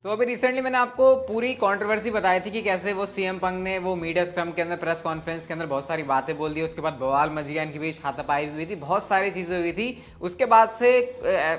तो अभी रिसेंटली मैंने आपको पूरी कंट्रोवर्सी बताई थी कि कैसे वो सीएम पंग ने वो मीडिया स्क्रम के अंदर प्रेस कॉन्फ्रेंस के अंदर बहुत सारी बातें बोल दी। उसके बाद बवाल मच गया, इनके बीच हाथापाई हुई थी, बहुत सारी चीज़ें हुई थी। उसके बाद से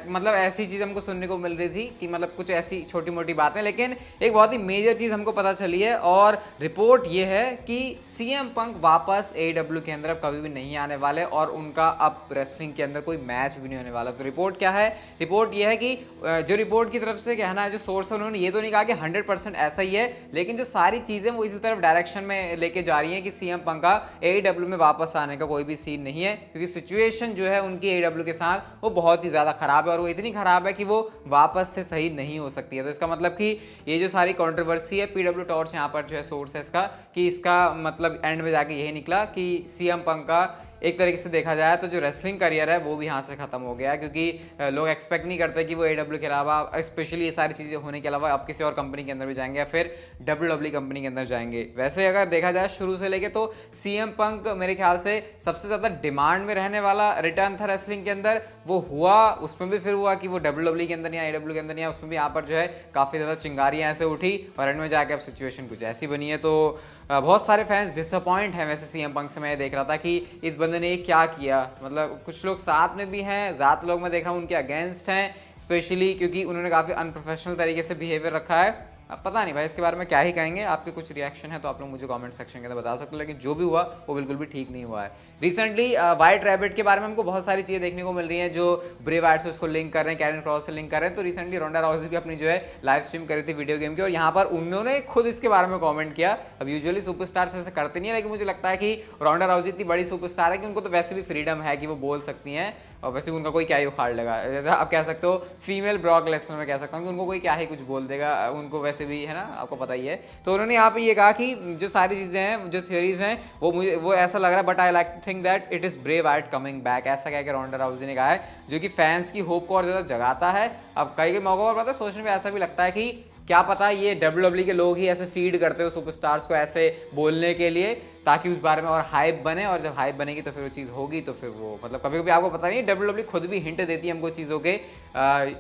मतलब ऐसी चीज़ हमको सुनने को मिल रही थी कि मतलब कुछ ऐसी छोटी मोटी बातें, लेकिन एक बहुत ही मेजर चीज़ हमको पता चली है और रिपोर्ट ये है कि सीएम पंग वापस एडब्ल्यू के अंदर अब कभी भी नहीं आने वाले और उनका अब रेसलिंग के अंदर कोई मैच भी नहीं होने वाला। तो रिपोर्ट क्या है? रिपोर्ट ये है कि जो रिपोर्ट की तरफ से कहना है, जो सोर्स है, उन्होंने ये तो नहीं कहा कि 100% ऐसा ही है, लेकिन जो सारी चीजें वो इसी तरफ डायरेक्शन में लेके जा रही हैं कि सीएम पंग का एडब्ल्यू में वापस आने का कोई भी सीन नहीं है, क्योंकि सिचुएशन जो है उनकी एडब्ल्यू के साथ वो बहुत ही ज्यादा खराब है और वो इतनी खराब है कि वो वापस से सही नहीं हो सकती है। तो इसका मतलब कि ये जो सारी कंट्रोवर्सी है, पीडब्ल्यू टॉर्च यहाँ पर जो है सोर्स है इसका, कि इसका मतलब एंड में जाके यही निकला कि सीएम पंग का एक तरीके से देखा जाए तो जो रेसलिंग करियर है वो भी यहाँ से खत्म हो गया है, क्योंकि लोग एक्सपेक्ट नहीं करते कि वो एडब्ल्यू के अलावा, स्पेशली ये सारी चीज़ें होने के अलावा, अब किसी और कंपनी के अंदर भी जाएंगे या फिर डब्ल्यूडब्ल्यू कंपनी के अंदर जाएंगे। वैसे अगर देखा जाए शुरू से लेके तो सीएम पंग मेरे ख्याल से सबसे ज़्यादा डिमांड में रहने वाला रिटर्न था रेसलिंग के अंदर। वो हुआ, उसमें भी फिर हुआ कि वो डब्ल्यूडब्ल्यू के अंदर या एडब्ल्यू के अंदर या उसमें भी यहाँ पर जो है काफ़ी ज़्यादा चिंगारियाँ ऐसे उठी और एंड में जाके अब सिचुएशन कुछ ऐसी बनी है। तो बहुत सारे फैंस डिसअपॉइंट हैं वैसे सीएम पंग से। मैं देख रहा था कि इस बंदे ने क्या किया, मतलब कुछ लोग साथ में भी हैं, ज़्यादा लोग मैं देख रहा हूँ उनके अगेंस्ट हैं, स्पेशली क्योंकि उन्होंने काफ़ी अनप्रोफेशनल तरीके से बिहेवियर रखा है। अब पता नहीं भाई इसके बारे में क्या ही कहेंगे, आपके कुछ रिएक्शन है तो आप लोग मुझे कमेंट सेक्शन के अंदर बता सकते हो, लेकिन जो भी हुआ वो बिल्कुल भी ठीक नहीं हुआ है। रिसेंटली व्हाइट रैबिट के बारे में हमको बहुत सारी चीज़ें देखने को मिल रही हैं, जो ब्रे वाइट से उसको लिंक कर रहे हैं, कैरन क्रॉस से लिंक कर रहे हैं। तो रिसेंटली रोंडा राउजी भी अपनी जो है लाइव स्ट्रीम करी थी वीडियो गेम की और यहाँ पर उन्होंने खुद इसके बारे में कॉमेंट किया। अब यूजुअली सुपरस्टार ऐसे करते नहीं है, लेकिन मुझे लगता है कि रोंडा राउजी इतनी बड़ी सुपरस्टार है कि उनको तो वैसे भी फ्रीडम है कि वो बोल सकती हैं और वैसे उनका कोई क्या ही उखाड़ लेगा। जैसा आप कह सकते हो फीमेल ब्रॉक लेसनर में कह सकता हूँ कि उनको कोई क्या ही कुछ बोल देगा, उनको वैसे भी है ना, आपको पता ही है। तो उन्होंने यहाँ पे ये कहा कि जो सारी चीज़ें हैं, जो थ्योरीज हैं, वो ऐसा लग रहा है, but I like to think that it is bray white coming back, ऐसा कह के रोंडा राउजी ने कहा है, जो कि फैंस की होप को और ज़्यादा जगाता है। अब कई मौक़ों पर पता है सोचने में ऐसा भी लगता है कि क्या पता ये डब्ल्यूडब्ल्यू के लोग ही ऐसे फीड करते हो सुपरस्टार्स को ऐसे बोलने के लिए, ताकि उस बारे में और हाइप बने, और जब हाइप बनेगी तो फिर वो चीज़ होगी तो फिर वो मतलब कभी कभी आपको पता नहीं, डब्ल्यूडब्ल्यू खुद भी हिंट देती है हमको चीज़ों के,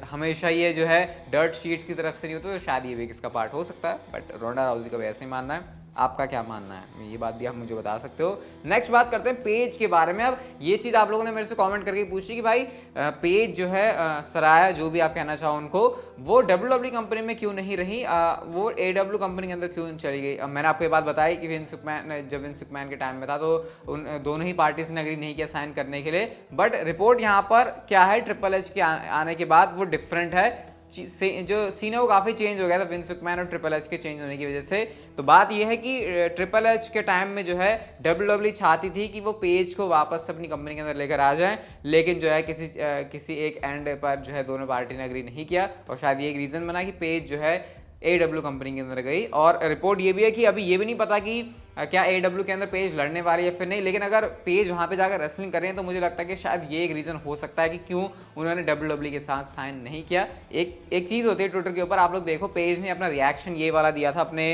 हमेशा ये जो है डर्ट शीट्स की तरफ से नहीं होता, तो शायद ये भी किसका पार्ट हो सकता है। बट रोंडा राउजी का भी ऐसे ही मानना है, आपका क्या मानना है ये बात भी आप मुझे बता सकते हो। नेक्स्ट बात करते हैं पेज के बारे में। अब ये चीज़ आप लोगों ने मेरे से कमेंट करके पूछी कि भाई पेज जो है सराया, जो भी आप कहना चाहो उनको, वो डब्ल्यूडब्ल्यू कंपनी में क्यों नहीं रही, वो एडब्ल्यू कंपनी के अंदर क्यों चली गई। अब मैंने आपको ये बात बताई कि विंस मैकमैन, जब विंस मैकमैन के टाइम में था तो उन दोनों ही पार्टीज ने एग्री नहीं किया साइन करने के लिए। बट रिपोर्ट यहाँ पर क्या है, ट्रिपल एच के आने के बाद वो डिफरेंट है, जो सीन है वो काफ़ी चेंज हो गया था विंस मैकमैन और ट्रिपल एच के चेंज होने की वजह से। तो बात यह है कि ट्रिपल एच के टाइम में जो है डब्ल्यूडब्ल्यू चाहती थी कि वो पेज को वापस अपनी कंपनी के अंदर लेकर आ जाएं, लेकिन जो है किसी एक एंड पर जो है दोनों पार्टी ने एग्री नहीं किया और शायद ये एक रीज़न बना कि पेज जो है एडब्ल्यू कंपनी के अंदर गई। और रिपोर्ट ये भी है कि अभी ये भी नहीं पता कि क्या एडब्ल्यू के अंदर पेज लड़ने वाली है फिर नहीं, लेकिन अगर पेज वहाँ पे जाकर रेसलिंग कर रहे हैं तो मुझे लगता है कि शायद ये एक रीज़न हो सकता है कि क्यों उन्होंने डब्ल्यूडब्ल्यू के साथ साइन नहीं किया। एक चीज़ होती है ट्विटर के ऊपर, आप लोग देखो, पेज ने अपना रिएक्शन ये वाला दिया था अपने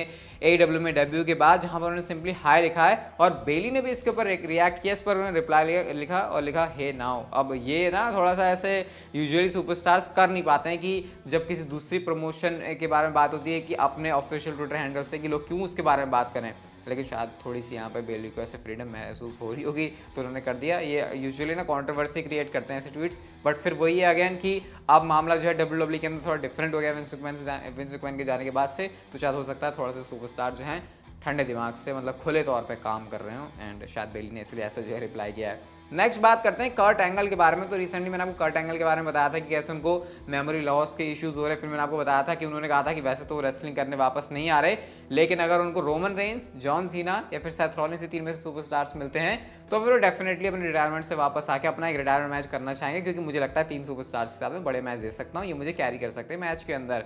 एडब्ल्यू में डेब्यू के बाद, जहाँ पर उन्होंने सिंपली हाई लिखा है, और बेली ने भी इसके ऊपर रिएक्ट किया, इस पर उन्होंने रिप्लाई लिखा और लिखा हे नाउ। अब ये ना थोड़ा सा ऐसे यूजुअली सुपरस्टार्स कर नहीं पाते हैं कि जब किसी दूसरी प्रमोशन के बारे में बात होती है कि अपने ऑफिशियल ट्विटर हैंडल से कि लोग क्यों उसके बारे में बात करें, लेकिन शायद थोड़ी सी यहाँ पर बेली को ऐसे फ्रीडम महसूस हो रही होगी तो उन्होंने कर दिया। ये यूजुअली ना कंट्रोवर्सी क्रिएट करते हैं ऐसे ट्वीट्स, बट फिर वही है अगेन कि अब मामला जो है डब्ल्यूडब्ल्यू के अंदर थोड़ा डिफरेंट हो गया विंस मैकमैन के जाने के बाद से। तो शायद हो सकता है थोड़ा सा सुपरस्टार जो हैं ठंडे दिमाग से मतलब खुले तौर पे काम कर रहे हो, एंड शायद बेली ने इसलिए ऐसा जो है रिप्लाई किया है। नेक्स्ट बात करते हैं कर्ट एंगल के बारे में। तो रिसेंटली मैंने आपको कर्ट एंगल के बारे में बताया था कि कैसे उनको मेमोरी लॉस के इश्यूज हो रहे हैं। फिर मैंने आपको बताया था कि उन्होंने कहा था कि वैसे तो वो रेसलिंग करने वापस नहीं आ रहे, लेकिन अगर उनको रोमन रेंस, जॉन सीना या फिर सेथ रॉलिंस, तीन में से सुपरस्टार्स मिलते हैं तो फिर वो डेफिनेटली अपने रिटायरमेंट से वापस आके अपना एक रिटायरमेंट मैच करना चाहेंगे, क्योंकि मुझे लगता है 3 सुपरस्टार्स के साथ में बड़े मैच दे सकता हूँ, ये मुझे कैरी कर सकते हैं मैच के अंदर।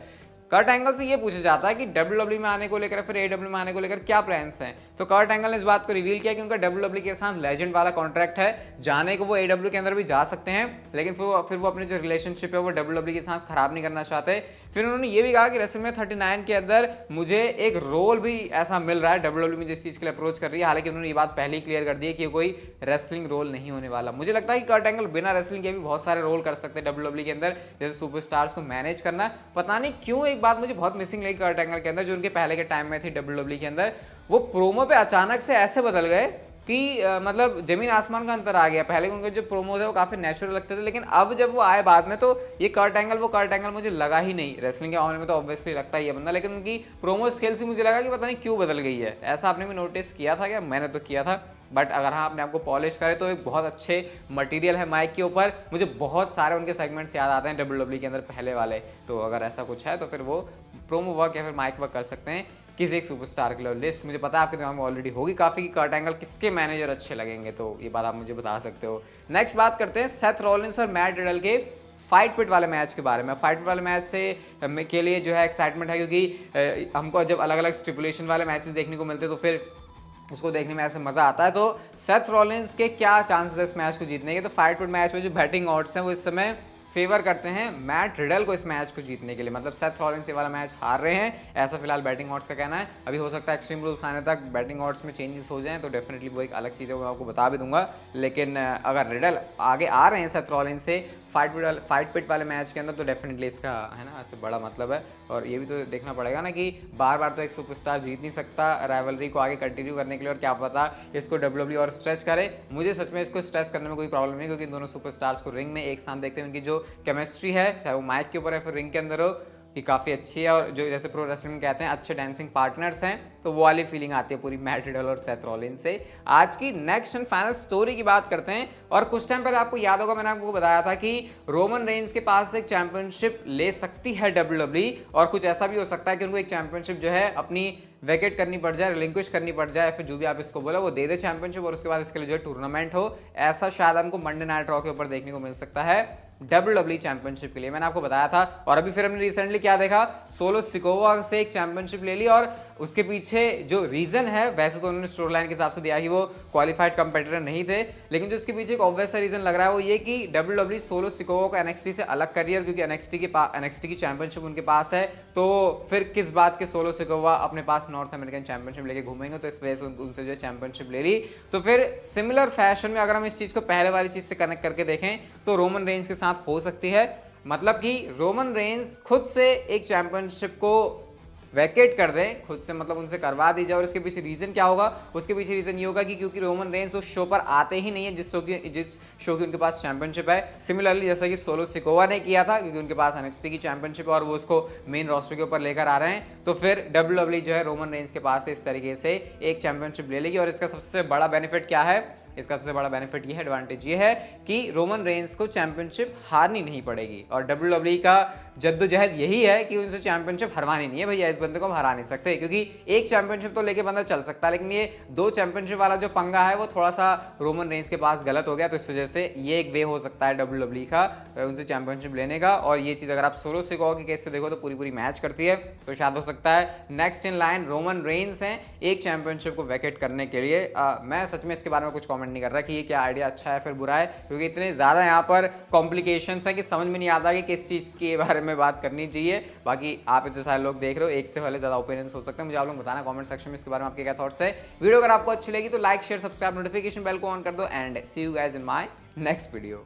कर्ट एंगल से ये पूछा जाता है कि डब्ल्यूडब्ल्यू में आने को लेकर फिर एडब्ल्यू में आने को लेकर क्या प्लान्स हैं। तो कर्ट एंगल ने इस बात को रिवील किया कि उनका डब्ल्यूडब्ल्यू के साथ लेजेंड वाला कॉन्ट्रैक्ट है, जाने को वो एडब्ल्यू के अंदर भी जा सकते हैं, लेकिन फिर वो अपनी जो रिलेशनशिप है वो डब्ल्यूडब्ल्यू के साथ खराब नहीं करना चाहते। फिर उन्होंने ये भी कहा कि रेसलमेनिया 39 के अंदर मुझे एक रोल भी ऐसा मिल रहा है डब्ल्यूडब्ल्यू में जिस चीज़ के लिए अप्रोच कर रही है, हालांकि उन्होंने ये बात पहले ही क्लियर कर दी है कि कोई रेसलिंग रोल नहीं होने वाला। मुझे लगता है कि कर्ट एंगल बिना रेसलिंग के भी बहुत सारे रोल कर सकते हैं डब्ल्यूडब्ल्यू के अंदर, जैसे सुपरस्टार्स को मैनेज करना। पता नहीं क्यों एक बात मुझे बहुत मिसिंग लगी कर्ट एंगल के अंदर, जो उनके पहले के टाइम में थी WWE के अंदर, वो प्रोमो पे अचानक से ऐसे बदल गए कि मतलब जमीन आसमान का अंतर आ गया। पहले उनके जो प्रोमोज है वो काफी नेचुरल लगते थे, लेकिन अब जब वो आए बाद में तो ये कर्ट एंगल वो कर्ट एंगल मुझे लगा ही नहीं। रेसलिंग के मामले में तो ऑब्वियसली लगता ही है बंदा, लेकिन उनकी प्रोमो स्किल्स ही मुझे लगा कि पता नहीं क्यों बदल गई है। ऐसा आपने भी नोटिस किया था क्या? मैंने तो किया था। बट अगर हाँ अपने आपको पॉलिश करे तो एक बहुत अच्छे मटेरियल है माइक के ऊपर। मुझे बहुत सारे उनके सेगमेंट्स याद आते हैं WWE के अंदर पहले वाले। तो अगर ऐसा कुछ है तो फिर वो प्रोमो वर्क या फिर माइक वर्क कर सकते हैं किसी एक सुपरस्टार के लिए। लिस्ट मुझे पता है आपके दिमाग में ऑलरेडी होगी काफ़ी कि कर्ट एंगल किसके मैनेजर अच्छे लगेंगे, तो ये बात आप मुझे बता सकते हो। नेक्स्ट बात करते हैं सेथ रॉलिंस और मैट रिडल के फाइट पिट वाले मैच के बारे में। फाइट पिट वाले मैच से के लिए जो है एक्साइटमेंट है, क्योंकि हमको जब अलग अलग स्टिपुलेशन वाले मैचेस देखने को मिलते हैं तो फिर उसको देखने में ऐसे मजा आता है। तो सेथ रॉलिंस के क्या चांसेस है इस मैच को जीतने के? तो फाइट पिट मैच में जो बैटिंग ऑड्स हैं वो इस समय फेवर करते हैं मैट रिडल को इस मैच को जीतने के लिए। मतलब सेथ रॉलिंस ये वाला मैच हार रहे हैं, ऐसा फिलहाल बैटिंग ऑड्स का कहना है। अभी हो सकता है एक्सट्रीम रूल्स आने तक बैटिंग ऑड्स में चेंजेस हो जाएं, तो डेफिनेटली वो एक अलग चीज़ है, वो मैं आपको बता भी दूंगा। लेकिन अगर रिडल आगे आ रहे हैं सेथ रॉलिंस से फाइट पिट वाले मैच के अंदर, तो डेफिनेटली इसका है ना ऐसे बड़ा मतलब है। और ये भी तो देखना पड़ेगा ना कि बार बार तो एक सुपरस्टार जीत नहीं सकता राइवलरी को आगे कंटिन्यू करने के लिए। और क्या पता इसको WWE और स्ट्रेच करे। मुझे सच में इसको स्ट्रेच करने में कोई प्रॉब्लम नहीं, क्योंकि दोनों सुपरस्टार्स को रिंग में एक साथ देखते हैं, उनकी जो केमिस्ट्री है चाहे वो माइक के ऊपर है फिर रिंग के अंदर हो, ये काफ़ी अच्छी है। और जो जैसे प्रो रेसलिंग कहते हैं अच्छे डांसिंग पार्टनर्स हैं, तो वो वाली फीलिंग आती है पूरी मैट रिडल और सेथ रॉलिंस से। आज की नेक्स्ट एंड फाइनल स्टोरी की बात करते हैं। और कुछ टाइम पहले आपको याद होगा मैंने आपको बताया था कि रोमन रेंज के पास एक चैंपियनशिप ले सकती है WWE, और कुछ ऐसा भी हो सकता है कि उनको एक चैंपियनशिप जो है अपनी वैकेट करनी पड़ जाए, रिलिंक्विश करनी पड़ जाए, फिर जो भी आप इसको बोला वो दे दे चैंपियनशिप, और उसके बाद इसके लिए जो है टूर्नामेंट हो। ऐसा शायद हमको मंडे नाइट रॉ के ऊपर देखने को मिल सकता है WWE चैंपियनशिप के लिए। मैंने आपको बताया था। और अभी फिर हमने रिसेंटली क्या देखा, सोलो सिकोवा से एक चैंपियनशिप ले ली, और उसके पीछे जो रीजन है, वैसे तो उन्होंने स्टोरी लाइन के हिसाब से दिया कि वो क्वालिफाइड कंपेटिटर नहीं थे, लेकिन जो इसके पीछे एक ऑब्वियस सा रीजन लग रहा है वो ये कि WWE सोलो सिकोवा को NXT से अलग कर रही है, क्योंकि NXT की चैंपियनशिप उनके पास है। तो फिर किस बात के सोलो सिकोवा अपने पास नॉर्थ अमेरिकन चैंपियनशिप लेके घूमेंगे, तो इस वजह से उनसे जो है चैंपियनशिप ले ली। तो फिर सिमिलर फैशन में अगर हम इस चीज को पहले वाली चीज से कनेक्ट करके देखें तो रोमन रेंज के साथ हो सकती है। मतलब कि रोमन रेंज खुद से एक चैंपियनशिप को वैकेट कर दें, खुद से मतलब उनसे करवा दी जाए। और इसके पीछे रीजन क्या होगा? उसके पीछे रीजन ये होगा कि क्योंकि रोमन रेंज उस शो पर आते ही नहीं है जिस शो की उनके पास चैंपियनशिप है। सिमिलरली जैसा कि सोलो सिकोवा ने किया था, क्योंकि उनके पास NXT की चैंपियनशिप है और वो उसको मेन रोस्टर के ऊपर लेकर आ रहे हैं, तो फिर WWE जो है रोमन रेंज के पास से इस तरीके से एक चैंपियनशिप ले लेगी। और इसका सबसे बड़ा बेनिफिट क्या है? इसका सबसे बड़ा बेनिफिट ये है, एडवांटेज ये है कि रोमन रेंज को चैंपियनशिप हारनी नहीं पड़ेगी। और WWE का जद्दोजहद यही है कि उनसे चैंपियनशिप हरवानी नहीं है भैया, इस बंदे को हम हरा नहीं सकते, क्योंकि एक चैंपियनशिप तो लेके बंदा चल सकता है, लेकिन ये 2 चैंपियनशिप वाला जो पंगा है वो थोड़ा सा रोमन रेंज के पास गलत हो गया। तो इस वजह से ये एक वे हो सकता है WWE का उनसे चैंपियनशिप लेने का। और ये चीज़ अगर आप सोलो सिकोवा के केस से देखो तो पूरी मैच करती है, तो शायद हो सकता है next in line Roman Reigns हैं एक चैंपियनशिप को वैकेट करने के लिए। मैं सच में इसके बारे में कुछ कॉमेंट नहीं कर रहा कि ये क्या आइडिया अच्छा है फिर बुरा है, क्योंकि इतने ज़्यादा यहाँ पर कॉम्प्लिकेशंस हैं कि समझ में नहीं आता कि किस चीज़ के बारे में बात करनी चाहिए। बाकी आप इतने सारे लोग देख रहे हो, एक से पहले ज़्यादा ओपिनियंस हो सकते हैं। मुझे आप लोग बताना कमेंट सेक्शन में इसके बारे में आपके क्या थॉट्स है। वीडियो अगर आपको अच्छी लगी तो like share subscribe notification bell को ऑन कर दो, and see you guys in my next video.